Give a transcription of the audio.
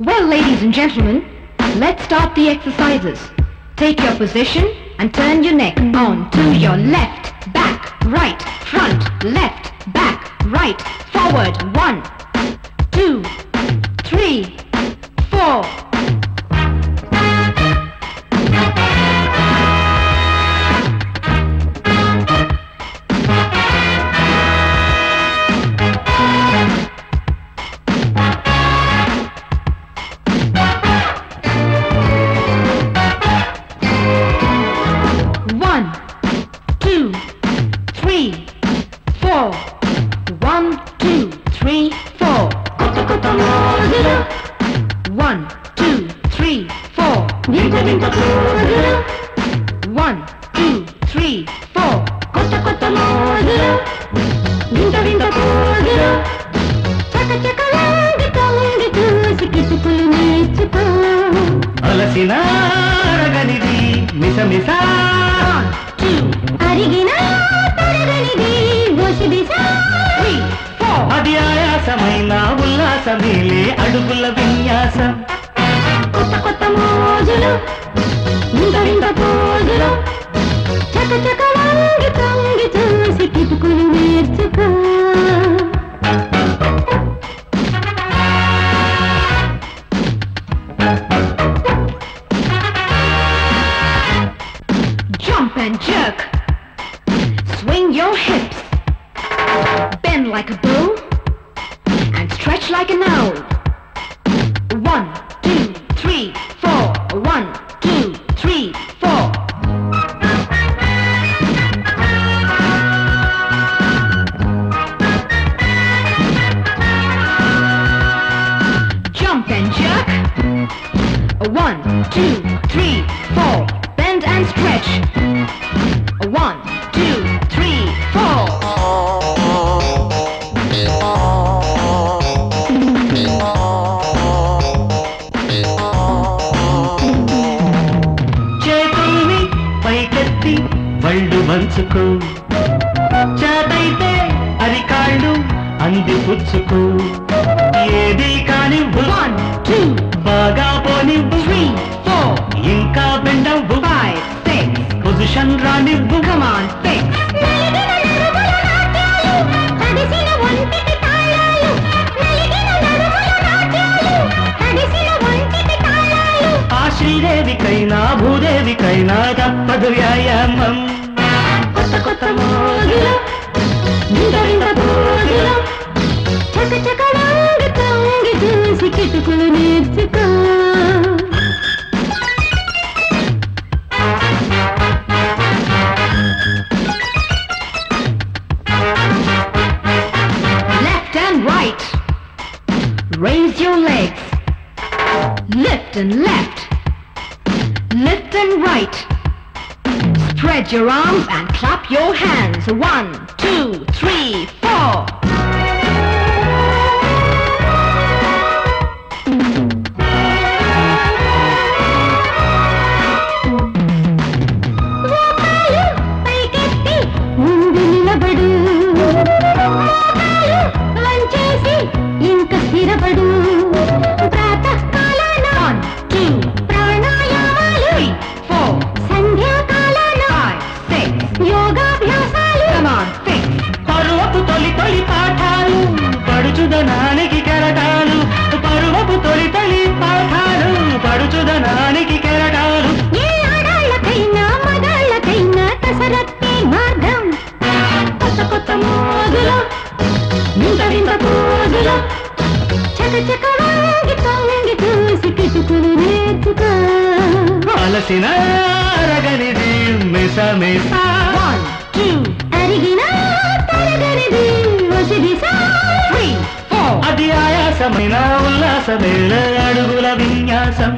Well, ladies and gentlemen, let's start the exercises. Take your position and turn your neck on to your left, back, right, front, left, back, right, forward. 1, 2, 3, 4. అడుగుల విన్యాసం కొత్త కొత్త మోజులు వింత వింత పోజులు చక చక వంగి తొంగి చూసి కిటుకులు నేర్చుకో Jump and jerk. Swing your hips. Bend like a bull and stretch like an owl. 1, 2, 3, 4. 1, 2, 3, 4. Jump and jerk. 1, 2, 3, 4. Bend and stretch. 1, 2, 3, 4. వళ్ళు మంచుకో చేతైతే అరికాళ్ళు అంది పుచ్చుకో ఏది కానివ్వు 1, 2, బాగా పోనివ్వు 3, 4. ఇంకా బెండవ్వు 5, 6. పొజిషన్ రానివ్వు Come on, 6. ఆ శ్రీదేవికైనా భూదేవికైనా తప్పదు వ్యాయామం కొత్త కొత్త మోజులు వింత వింత పోజులు చక చక వంగి తొంగి చూసి కిటుకులు నేర్చుకో Left and right. Raise your legs. Lift and left. Lift and right. Spread your arms and clap your hands. 1, 2, 3, 4. పడుచుదనానికి కెరటాలు పరువపు తొలి తొలి పాఠాలు పడుచుదనానికి కెరటాలు ఏ ఆడాళ్ళకైనా మగాళ్ళకైనా కసరత్తే మార్గం కొత్త కొత్త మోజులు వింత వింత పోజులు చక చక వంగి తొంగి చూసి కిటుకులు నేర్చుకో అలసిన అరగనిది మిస మిస 1, 2, అరిగినా తరగనిది వసిదిసా 3, 4. అది ఆయాసమైన ఉల్లాసమేళ అడుగుల విన్యాసం